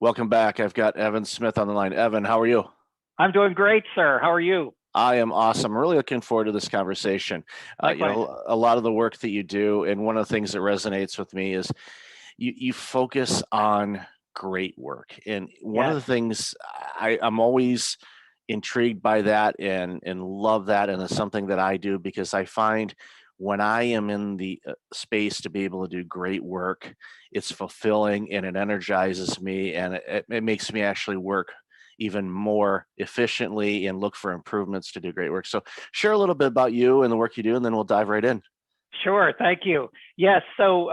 Welcome back. I've got Evan Smith on the line. Evan, how are you? I'm doing great, sir. How are you? I am awesome. Really looking forward to this conversation. Likewise. A lot of the work that you do, and one of the things that resonates with me is you focus on great work. And one of Yes. the things I'm always intrigued by that and love that, and it's something that I do because I find when I am in the space to be able to do great work, it's fulfilling and it energizes me, and it makes me actually work even more efficiently and look for improvements to do great work. So share a little bit about you and the work you do, and then we'll dive right in. Sure. Thank you. Yes. So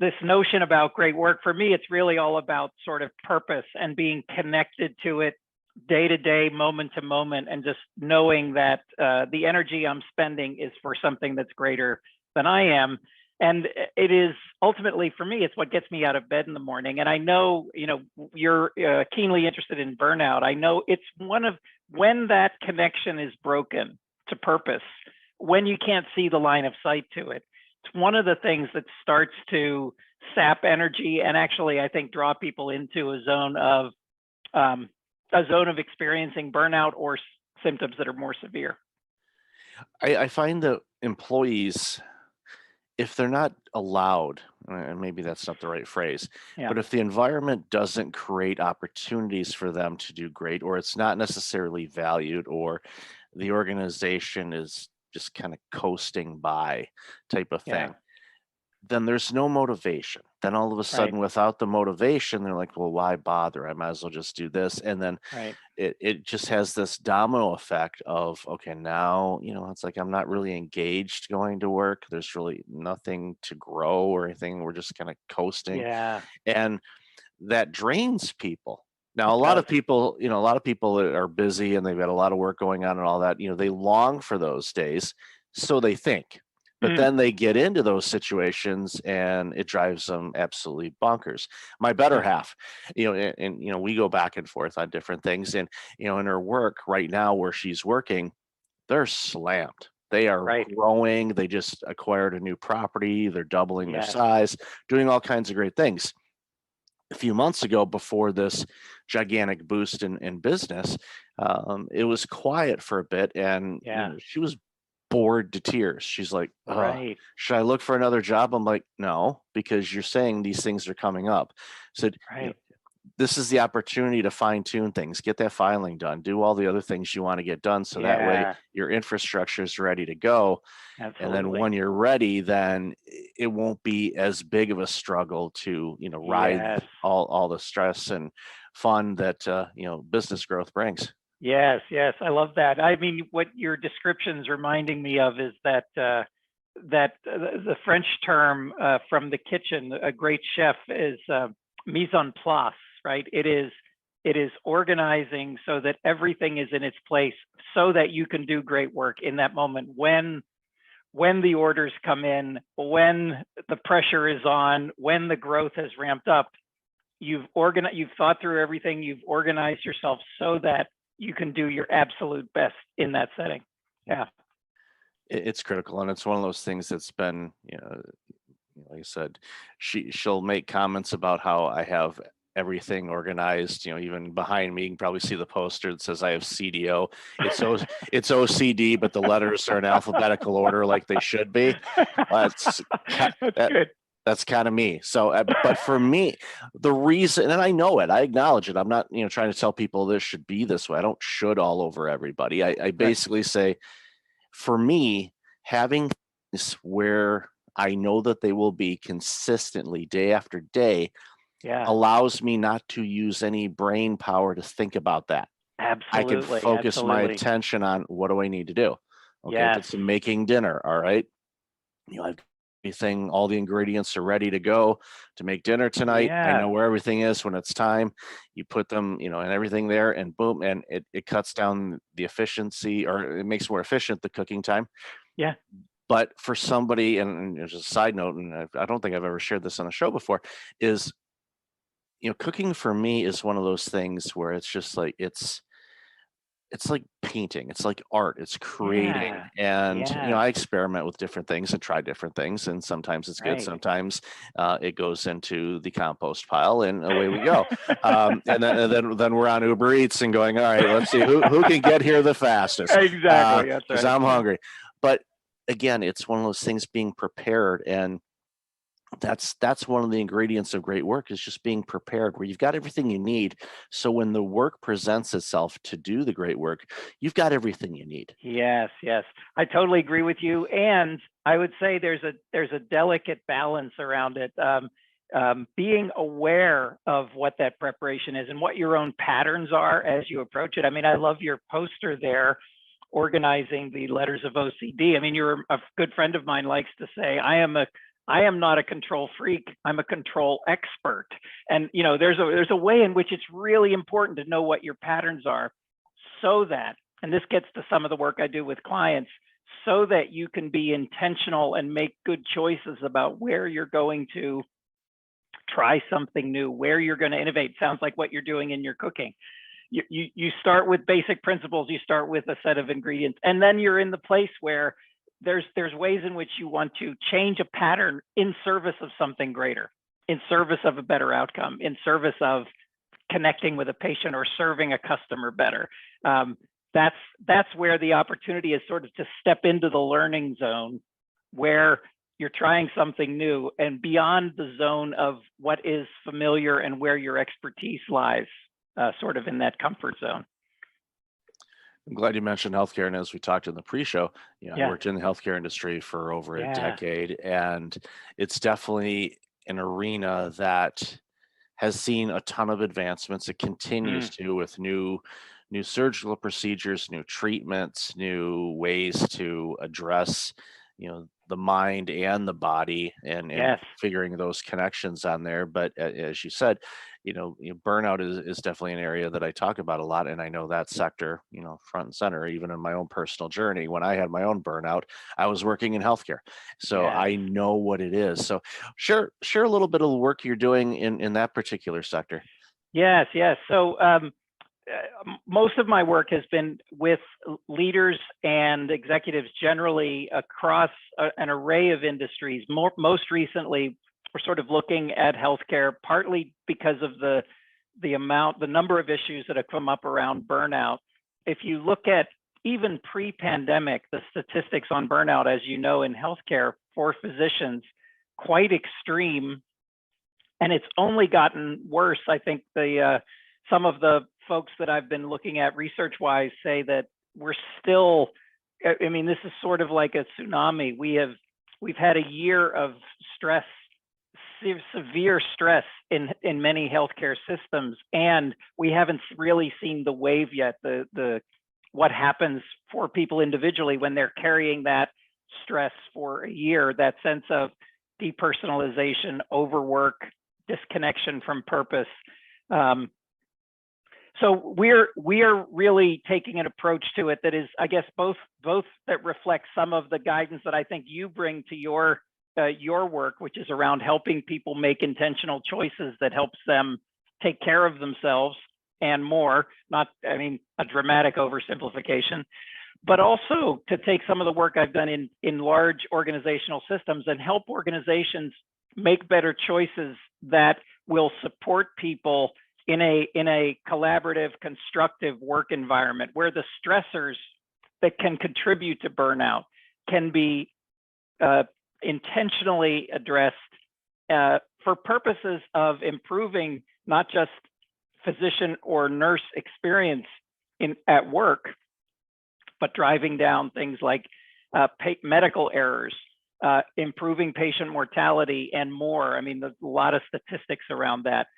this notion about great work for me, it's really all about sort of purpose and being connected to it day to day, moment to moment, and just knowing that the energy I'm spending is for something that's greater than I am. And it is ultimately for me, it's what gets me out of bed in the morning. And I know, you're keenly interested in burnout. I know it's one of when that connection is broken to purpose, when you can't see the line of sight to it. It's one of the things that starts to sap energy and actually, I think, draw people into um, a zone of experiencing burnout or symptoms that are more severe. I find that employees, if they're not allowed, and maybe that's not the right phrase, Yeah. but if the environment doesn't create opportunities for them to do great, or it's not necessarily valued, or the organization is just kind of coasting by type of Yeah. thing, then there's no motivation. Then all of a Right. sudden, without the motivation, they're like, well, why bother? I might as well just do this. And then Right. it just has this domino effect of, okay, now, it's like I'm not really engaged going to work. There's really nothing to grow or anything. We're just kind of coasting. Yeah. And that drains people. Now, It does. a lot of people that are busy and they've got a lot of work going on and all that, they long for those days. So they think. But Mm. then they get into those situations and it drives them absolutely bonkers. My better Yeah. half, we go back and forth on different things. And, in her work right now where she's working, they're slammed. They are Right. growing. They just acquired a new property. They're doubling their Yes. size, doing all kinds of great things. A few months ago, before this gigantic boost in business, it was quiet for a bit, and Yeah. she was bored to tears. She's like, "Oh, Right. should I look for another job?" I'm like, "No, because you're saying these things are coming up." So, Right. this is the opportunity to fine tune things, get that filing done, do all the other things you want to get done, so that way Yeah. your infrastructure is ready to go. And then Absolutely. when you're ready, then it won't be as big of a struggle to, ride Yes. all the stress and fun that, business growth brings. Yes. Yes. I love that. I mean, what your description's reminding me of is that the French term from the kitchen, a great chef is mise en place, right? It is organizing so that everything is in its place so that you can do great work in that moment when the orders come in, when the pressure is on, when the growth has ramped up. You've thought through everything, you've organized yourself so that you can do your absolute best in that setting. Yeah. It's critical, and it's one of those things that's been, like I said, she'll make comments about how I have everything organized. Even behind me, you can probably see the poster that says I have CDO. It's OCD, but the letters are in alphabetical order like they should be. That's That's that good. that's kind of me. So, but for me, the reason, and I know it, I acknowledge it. I'm not, trying to tell people this should be this way. I don't should all over everybody. I Right. basically say, for me, having things where I know that they will be consistently day after day Yeah. allows me not to use any brain power to think about that. I can Absolutely. focus my Absolutely. attention on what do I need to do. Okay, if Yes. it's making dinner, all right, I've everything, all the ingredients are ready to go to make dinner tonight. I Yeah. know where everything is when it's time. You put them, and everything there, and boom, and it cuts down the efficiency, or it makes more efficient the cooking time. Yeah. But for somebody, and there's a side note, and I don't think I've ever shared this on the show before, is, cooking for me is one of those things where it's just like it's like painting, it's like art, it's creating. Yeah. And, Yeah. I experiment with different things and try different things. And sometimes it's good, Right. sometimes it goes into the compost pile and away we go. And then we're on Uber Eats and going, all right, let's see who can get here the fastest. Exactly. That's Because right. I'm Yeah. hungry. But again, it's one of those things, being prepared. And that's one of the ingredients of great work, is just being prepared, where you've got everything you need, so when the work presents itself to do the great work, you've got everything you need. Yes, yes. I totally agree with you. And I would say there's a delicate balance around it. Being aware of what that preparation is and what your own patterns are as you approach it. I mean, I love your poster there, organizing the letters of OCD. I mean, you're a good friend of mine likes to say, I am not a control freak. I'm a control expert. And there's a way in which it's really important to know what your patterns are, so that, and this gets to some of the work I do with clients, so that you can be intentional and make good choices about where you're going to try something new, where you're going to innovate. Sounds like what you're doing in your cooking. You start with basic principles, you start with a set of ingredients, and then you're in the place where there's ways in which you want to change a pattern in service of something greater, in service of a better outcome, in service of connecting with a patient or serving a customer better. That's where the opportunity is, sort of to step into the learning zone, where you're trying something new and beyond the zone of what is familiar and where your expertise lies, sort of in that comfort zone. I'm glad you mentioned healthcare. And as we talked in the pre-show, I Yeah, worked in the healthcare industry for over a yeah. decade, and it's definitely an arena that has seen a ton of advancements. It continues Mm, to, with new surgical procedures, new treatments, new ways to address, the mind and the body, and yes. figuring those connections on there. But as you said, burnout is definitely an area that I talk about a lot, and I know that sector, front and center. Even in my own personal journey, when I had my own burnout, I was working in healthcare, so Yes. I know what it is. So share a little bit of the work you're doing in that particular sector. Yes, yes. So most of my work has been with leaders and executives generally across an array of industries. Most recently, we're sort of looking at healthcare, partly because of the number of issues that have come up around burnout. If you look at even pre-pandemic, the statistics on burnout, as you know, in healthcare for physicians, quite extreme, and it's only gotten worse. I think some of the folks that I've been looking at research-wise say that we're still. I mean, this is sort of like a tsunami. We've had a year of stress, severe stress in many healthcare systems, and we haven't really seen the wave yet. The what happens for people individually when they're carrying that stress for a year, that sense of depersonalization, overwork, disconnection from purpose. Um, so we are really taking an approach to it that is, I guess, both that reflects some of the guidance that I think you bring to your work, which is around helping people make intentional choices that helps them take care of themselves and more. Not, I mean, a dramatic oversimplification, but also to take some of the work I've done in large organizational systems and help organizations make better choices that will support people in a collaborative, constructive work environment, where the stressors that can contribute to burnout can be intentionally addressed for purposes of improving not just physician or nurse experience at work, but driving down things like medical errors, improving patient mortality, and more. I mean, there's a lot of statistics around that.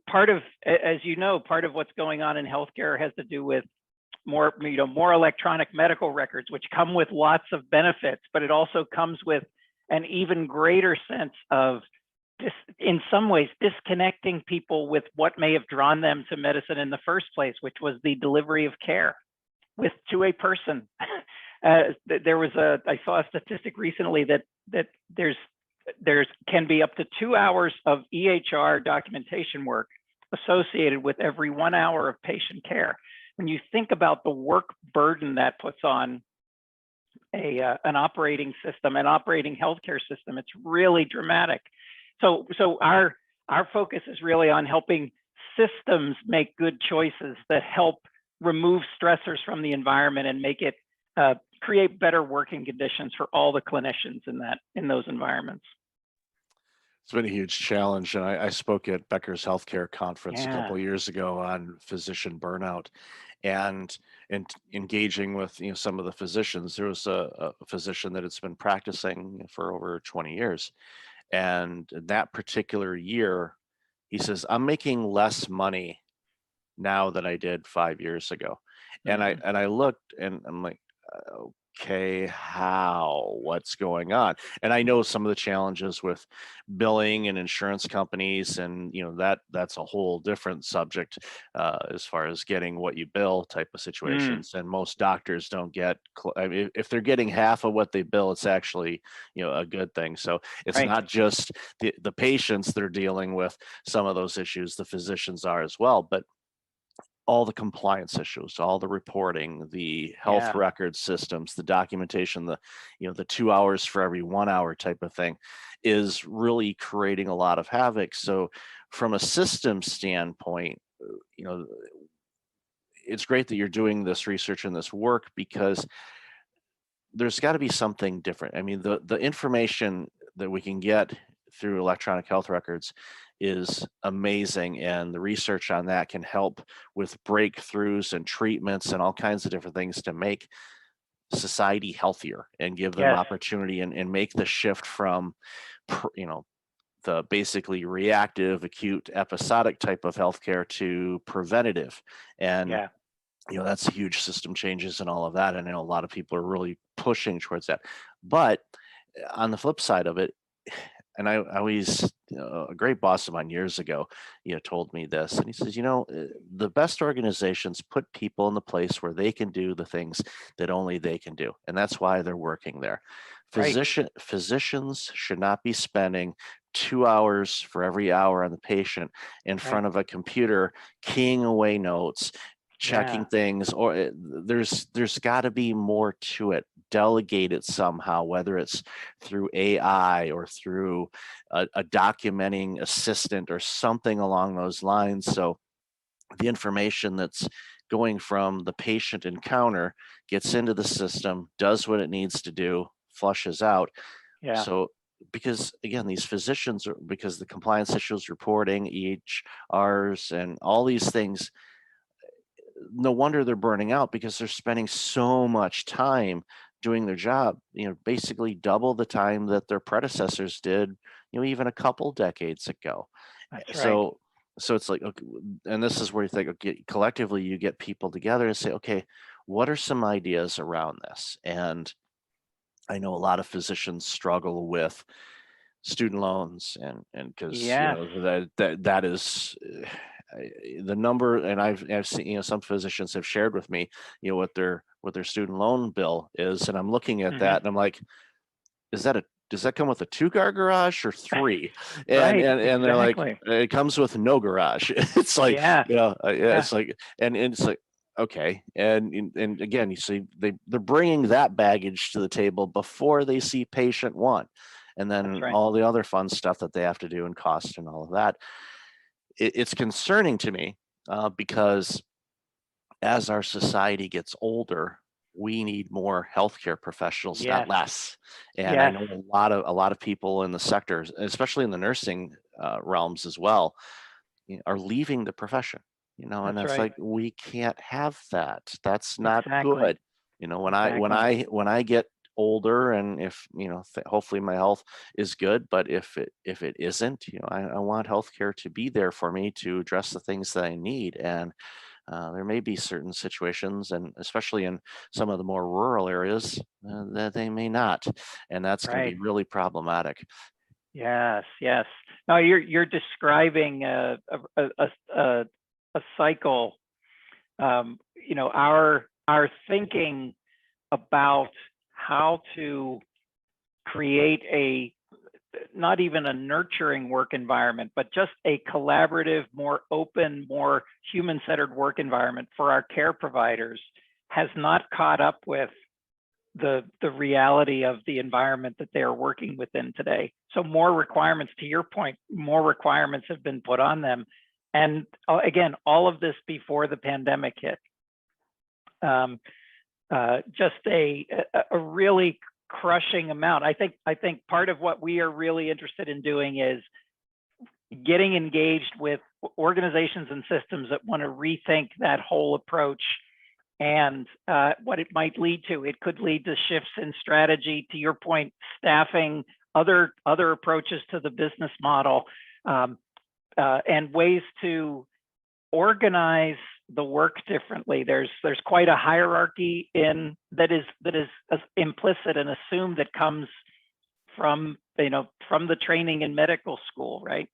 Part of, as you know, part of what's going on in healthcare has to do with more electronic medical records, which come with lots of benefits, but it also comes with an even greater sense of, in some ways, disconnecting people with what may have drawn them to medicine in the first place, which was the delivery of care to a person. I saw a statistic recently that there's can be up to 2 hours of EHR documentation work associated with every 1 hour of patient care. when you think about the work burden that puts on an operating system, an operating healthcare system, it's really dramatic. So our focus is really on helping systems make good choices that help remove stressors from the environment and make it create better working conditions for all the clinicians in those environments. It's been a huge challenge, and I spoke at Becker's Healthcare Conference a couple Yeah. of years ago on physician burnout, and engaging with some of the physicians. There was a physician that has been practicing for over 20 years, and that particular year, he says, "I'm making less money now than I did 5 years ago," and I Mhm. and I looked, and I'm like, okay, what's going on? And I know some of the challenges with billing and insurance companies, and that's a whole different subject, as far as getting what you bill type of Mm, situations. And most doctors don't get, I mean, if they're getting half of what they bill, it's actually a good thing. So it's right. not just the patients that are dealing with some of those issues, the physicians are as well, but all the compliance issues, all the reporting, the health Yeah. record systems, the documentation, the 2 hours for every 1 hour type of thing is really creating a lot of havoc. So from a system standpoint, you know, it's great that you're doing this research and this work, because there's got to be something different. I mean, the information that we can get through electronic health records is amazing, and the research on that can help with breakthroughs and treatments and all kinds of different things to make society healthier and give them Yes. opportunity, and make the shift from the basically reactive, acute, episodic type of healthcare to preventative. And Yeah. that's huge system changes and all of that. And I know a lot of people are really pushing towards that. But on the flip side of it, and I always, a great boss of mine years ago, told me this, and he says, the best organizations put people in the place where they can do the things that only they can do, and that's why they're working there. Right. Physicians should not be spending 2 hours for every hour on the patient in Right. front of a computer, keying away notes, checking Yeah. things, or there's got to be more to it. Delegate it somehow, whether it's through AI or through a documenting assistant or something along those lines. So the information that's going from the patient encounter gets into the system, does what it needs to do, flushes out. Yeah. So because again, these physicians are, because the compliance issues, reporting, EHRs, and all these things, no wonder they're burning out, because they're spending so much time doing their job, basically double the time that their predecessors did, even a couple decades ago. That's right. So it's like, okay, and this is where you think, okay, collectively you get people together and say, okay, what are some ideas around this? And I know a lot of physicians struggle with student loans, and because Yes. that is the number. And I've seen, some physicians have shared with me what their student loan bill is, and I'm looking at Hmm. that and I'm like, is that a does that come with a 2-car garage or three? And Right. and they're like, Exactly. it comes with no garage. It's like, Yeah. yeah, Yeah. it's like, and it's like, okay. And again, you see, they're bringing that baggage to the table before they see patient one, and That's then right. all the other fun stuff that they have to do, and cost and all of that. It's concerning to me, because as our society gets older, we need more healthcare professionals, not Yes. less. And I Yes. know a lot of people in the sectors, especially in the nursing realms as well, are leaving the profession. And That's that's right. like, we can't have that. That's not Exactly. good. When I when Exactly. I when I get older, and if hopefully my health is good, but if it isn't, I want healthcare to be there for me to address the things that I need. And there may be certain situations, and especially in some of the more rural areas, that they may not, and that's going to Right. be really problematic. Yes. Yes. No, you're describing a cycle. Our thinking about how to create not even a nurturing work environment, but just a collaborative, more open, more human-centered work environment for our care providers has not caught up with the reality of the environment that they are working within today. So more requirements, to your point, more requirements have been put on them. And again, all of this before the pandemic hit. Just a really crushing amount. I think part of what we are really interested in doing is getting engaged with organizations and systems that want to rethink that whole approach and what it might lead to. It could lead to shifts in strategy, to your point, staffing, other approaches to the business model, and ways to organize the work differently. There's quite a hierarchy in that is implicit and assumed that comes from the training in medical school, right?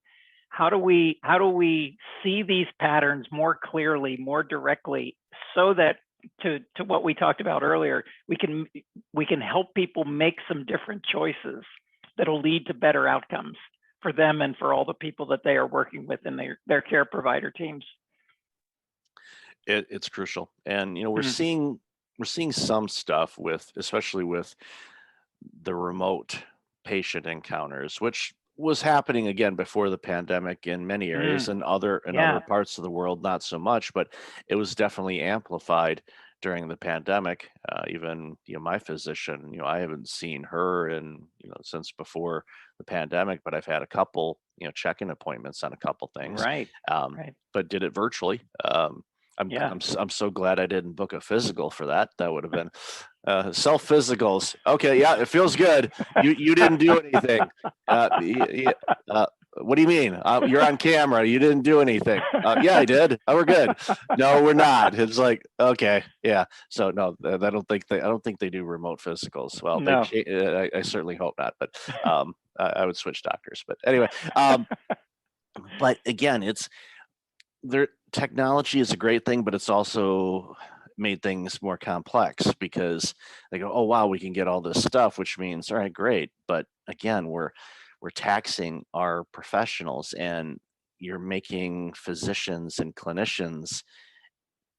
How do we see these patterns more clearly, more directly, so that to what we talked about earlier, we can help people make some different choices that'll lead to better outcomes for them and for all the people that they are working with in their care provider teams. It's crucial, and we're Mm. seeing some stuff with, especially with the remote patient encounters, which was happening again before the pandemic in many areas, Mm. and other Yeah. parts of the world not so much, but it was definitely amplified during the pandemic. Even my physician, I haven't seen her in since before the pandemic, but I've had a couple check-in appointments on a couple things, Right. um, Right. but did it virtually. Yeah. I'm so glad I didn't book a physical for that. That would have been self physicals. Okay, yeah, it feels good. You didn't do anything. What do you mean? You're on camera. You didn't do anything. Yeah, I did. Oh, we're good. No, we're not. It's like, okay, yeah. So no, I don't think they do remote physicals. Well, No. I certainly hope not. But I would switch doctors. But anyway, but again, it's there. Technology is a great thing, but it's also made things more complex because they go, oh wow, we can get all this stuff, which means all right, great. But again, we're taxing our professionals, and you're making physicians and clinicians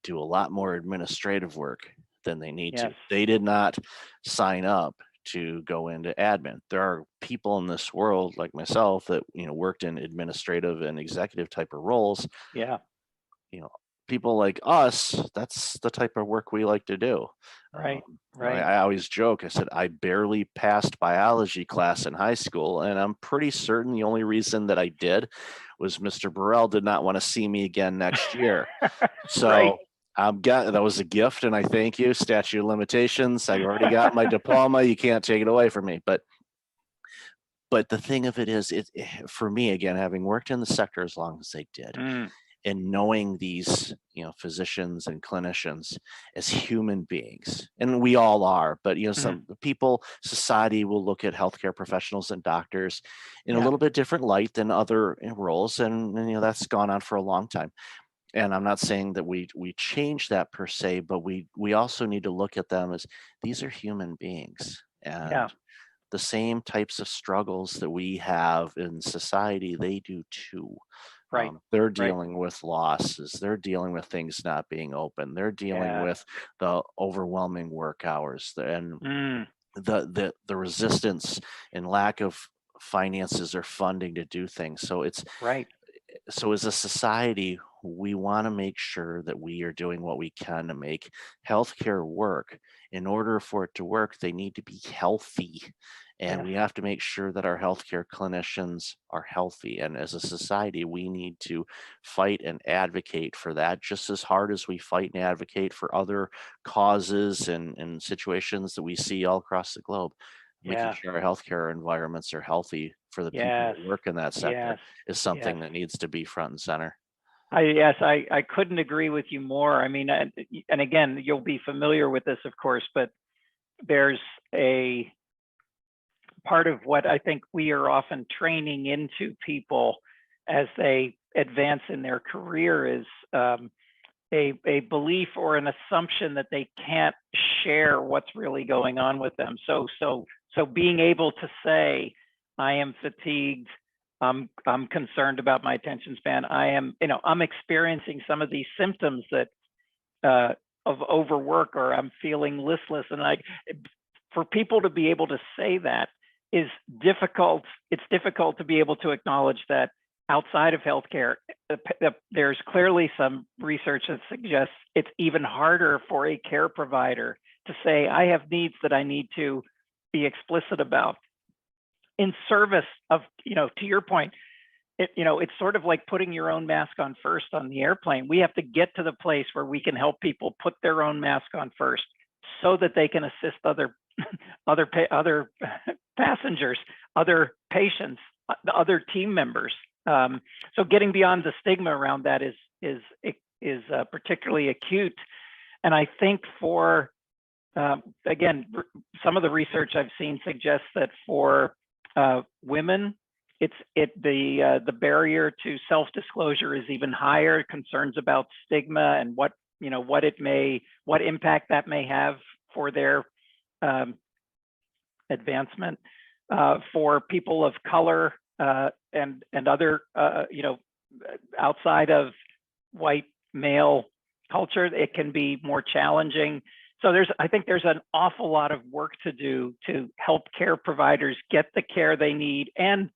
do a lot more administrative work than they need to. Yes. They did not sign up to go into admin. There are people in this world like myself that worked in administrative and executive type of roles. Yeah. you know, People like us, that's the type of work we like to do. Right. I, Right. I always joke, I said, I barely passed biology class in high school, and I'm pretty certain the only reason that I did was Mr. Burrell did not want to see me again next year. Right. So that was a gift, and I thank you. Statute of limitations. I already got my diploma. You can't take it away from me. But the thing of it is, for me, again, having worked in the sector as long as I did, Mm. and knowing these physicians and clinicians as human beings, and we all are, but Mm. some people, society will look at healthcare professionals and doctors in a Yeah. little bit different light than other roles, and that's gone on for a long time. And I'm not saying that we change that per se, but we also need to look at them as these are human beings, Yeah. and the same types of struggles that we have in society, they do too. Right. They're Right. dealing with losses. They're dealing with things not being open. They're dealing Yeah. with the overwhelming work hours and Mm. the resistance and lack of finances or funding to do things. Right. So as a society, we want to make sure that we are doing what we can to make healthcare work. In order for it to work, they need to be healthy. And Yes. we have to make sure that our healthcare clinicians are healthy. And as a society, we need to fight and advocate for that just as hard as we fight and advocate for other causes and situations that we see all across the globe. Making Yeah. sure our healthcare environments are healthy for the people Yes. that work in that sector Yes. is Yes. something that needs to be front and center. I couldn't agree with you more. I mean, and again, you'll be familiar with this, of course, but there's a part of what I think we are often training into people as they advance in their career is a belief or an assumption that they can't share what's really going on with them. So being able to say, I am fatigued. I'm concerned about my attention span. I'm experiencing some of these symptoms that of overwork, or I'm feeling listless. And like, for people to be able to say that is difficult. It's difficult to be able to acknowledge that outside of healthcare. There's clearly some research that suggests it's even harder for a care provider to say, I have needs that I need to be explicit about in service of, to your point, it's sort of like putting your own mask on first on the airplane. We have to get to the place where we can help people put their own mask on first so that they can assist other passengers, other patients, other team members. So getting beyond the stigma around that is particularly acute. And I think for again, some of the research I've seen suggests that for women, the barrier to self-disclosure is even higher. Concerns about stigma and what impact that may have for their advancement. For people of color and other outside of white male culture, it can be more challenging. So I think there's an awful lot of work to do to help care providers get the care they need and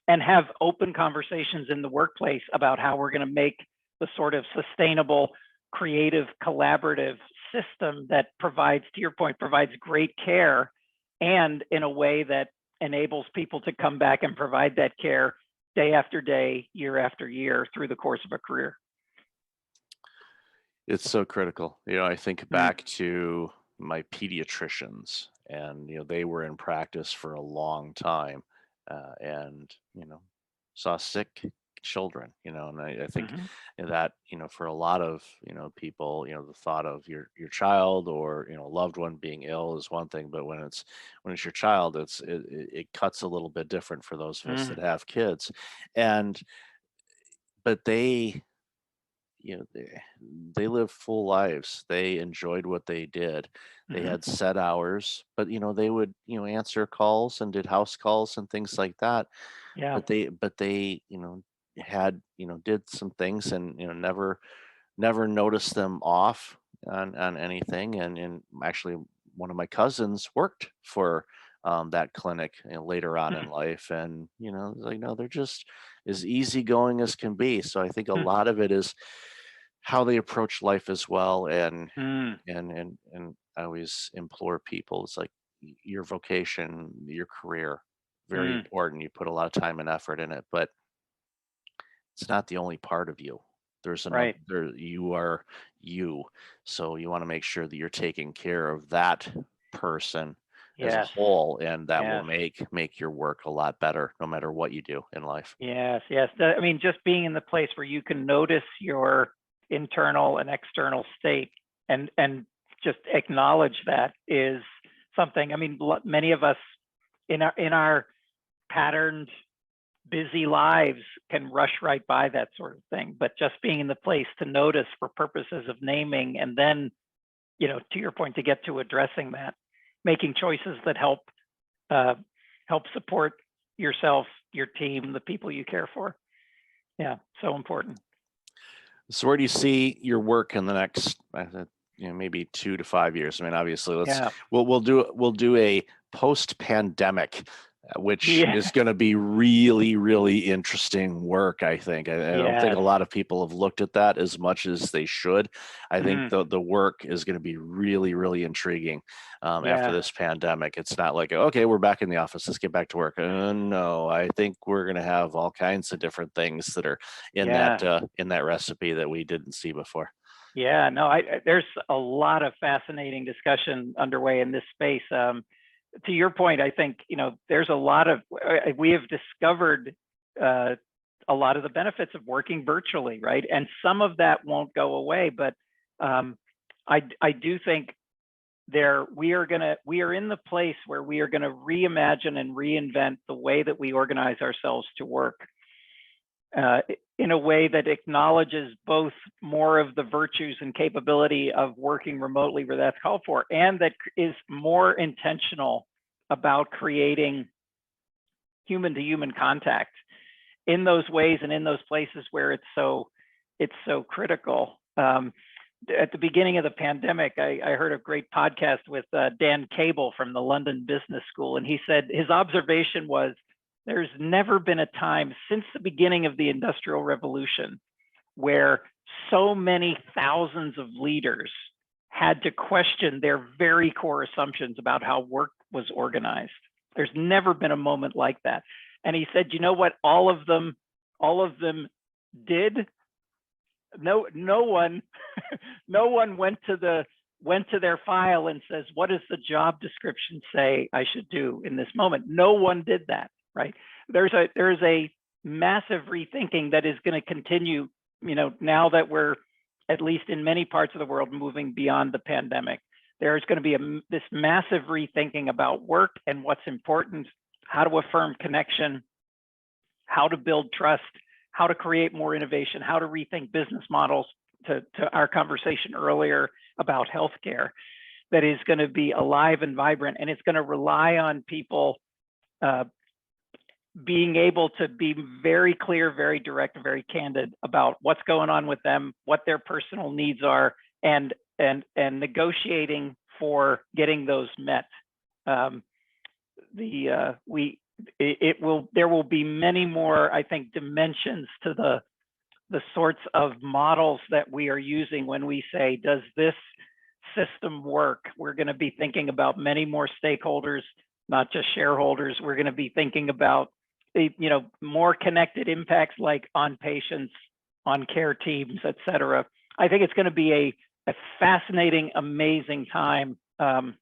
have open conversations in the workplace about how we're going to make the sort of sustainable, creative, collaborative system that provides, to your point, provides great care, and in a way that enables people to come back and provide that care day after day, year after year through the course of a career. It's so critical. I think back to my pediatricians, and they were in practice for a long time, and saw sick children. And I think that for a lot of people, the thought of your child or loved one being ill is one thing, but when it's your child, it cuts a little bit different for those of us that have kids, but they they lived full lives. They enjoyed what they did. They had set hours, but they would answer calls and did house calls and things like that. Yeah. But they had did some things, and never noticed them off on anything. And actually, one of my cousins worked for that clinic later on in life, and like, no, they're just as easygoing as can be. So I think a lot of it is how they approach life as well. And I always implore people, it's like your vocation, your career, very important. You put a lot of time and effort in it, but it's not the only part of you. There's another, you are you. So you want to make sure that you're taking care of that person as a whole, and that will make your work a lot better no matter what you do in life. Yes. I mean, just being in the place where you can notice your internal and external state and just acknowledge that is something. I mean, many of us in our patterned, busy lives can rush right by that sort of thing, but just being in the place to notice for purposes of naming, and then, to your point, to get to addressing that, making choices that help support yourself, your team, the people you care for. Yeah, so important. So where do you see your work in the next, maybe 2 to 5 years? I mean, obviously, we'll do a post-pandemic, which is going to be really, really interesting work. I think. I don't think a lot of people have looked at that as much as they should. I think the work is going to be really, really intriguing after this pandemic. It's not like, okay, we're back in the office, let's get back to work. No, I think we're going to have all kinds of different things that are in that recipe that we didn't see before. Yeah, no, there's a lot of fascinating discussion underway in this space. To your point, I think, there's a lot of, we have discovered a lot of the benefits of working virtually, right? And some of that won't go away, but I do think we are in the place where we are going to reimagine and reinvent the way that we organize ourselves to work in a way that acknowledges both more of the virtues and capability of working remotely where that's called for, and that is more intentional about creating human to human contact in those ways and in those places where it's so critical. At the beginning of the pandemic, I heard a great podcast with Dan Cable from the London Business School, and he said his observation was there's never been a time since the beginning of the Industrial Revolution where so many thousands of leaders had to question their very core assumptions about how work was organized. There's never been a moment like that. And he said, you know what all of them did? No one no one went to their file and says, what does the job description say I should do in this moment? No one did that, right? There's a massive rethinking that is going to continue, now that we're, at least in many parts of the world, moving beyond the pandemic. There's going to be this massive rethinking about work and what's important, how to affirm connection, how to build trust, how to create more innovation, how to rethink business models, to our conversation earlier about healthcare, that is going to be alive and vibrant. And it's going to rely on people being able to be very clear, very direct, very candid about what's going on with them, what their personal needs are, and negotiating for getting those met. There will be many more, I think, dimensions to the sorts of models that we are using when we say, does this system work? We're going to be thinking about many more stakeholders, not just shareholders. We're going to be thinking about more connected impacts, like on patients, on care teams, et cetera. I think it's going to be a fascinating, amazing time. And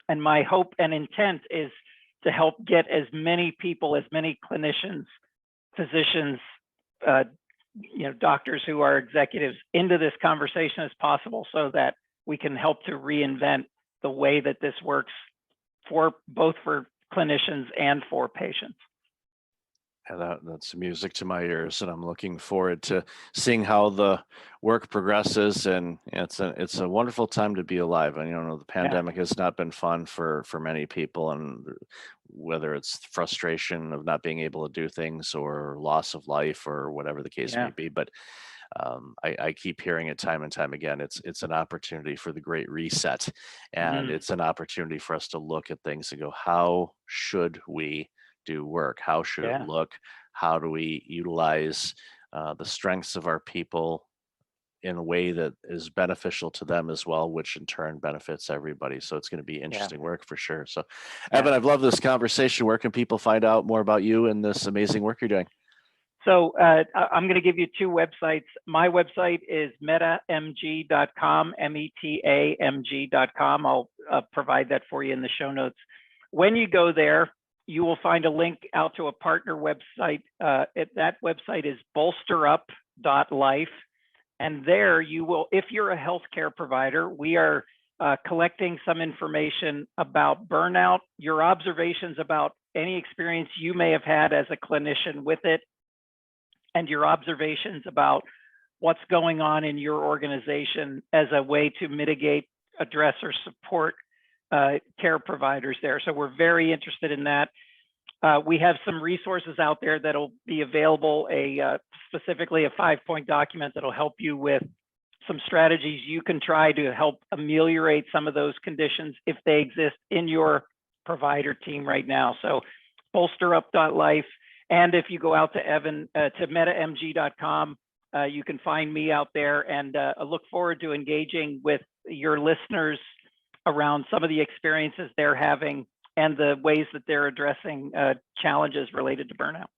my hope and intent is to help get as many people, as many clinicians, physicians, doctors who are executives into this conversation as possible, so that we can help to reinvent the way that this works for both for clinicians and for patients. Yeah, that's music to my ears, and I'm looking forward to seeing how the work progresses. And it's a wonderful time to be alive. And the pandemic has not been fun for many people, and whether it's frustration of not being able to do things, or loss of life, or whatever the case may be. But I keep hearing it time and time again. It's an opportunity for the great reset, and it's an opportunity for us to look at things and go, how should we do work? How should it look? How do we utilize the strengths of our people in a way that is beneficial to them as well, which in turn benefits everybody? So it's going to be interesting work for sure. So Evan, I've loved this conversation. Where can people find out more about you and this amazing work you're doing? So I'm going to give you two websites. My website is metamg.com, metamg.com. I'll provide that for you in the show notes. When you go there, you will find a link out to a partner website. That website is bolsterup.life. And there you will, if you're a healthcare provider, we are collecting some information about burnout, your observations about any experience you may have had as a clinician with it, and your observations about what's going on in your organization as a way to mitigate, address, or support care providers there. So we're very interested in that. We have some resources out there that'll be available, specifically a 5-point document that'll help you with some strategies you can try to help ameliorate some of those conditions if they exist in your provider team right now. So bolsterup.life. And if you go out to to metamg.com, you can find me out there, and I look forward to engaging with your listeners around some of the experiences they're having and the ways that they're addressing challenges related to burnout.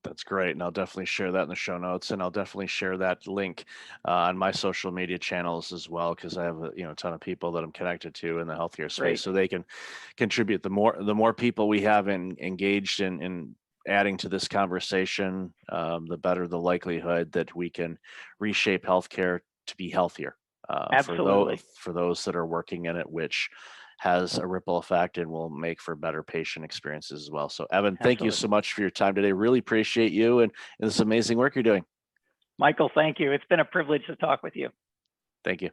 That's great. And I'll definitely share that in the show notes, and I'll definitely share that link on my social media channels as well, because I have a ton of people that I'm connected to in the healthcare space, so they can contribute. The more people we have engaged in adding to this conversation, the better the likelihood that we can reshape healthcare to be healthier. Absolutely. For those that are working in it, which has a ripple effect and will make for better patient experiences as well. So Evan, thank you so much for your time today. Really appreciate you and this amazing work you're doing. Michael, thank you. It's been a privilege to talk with you. Thank you.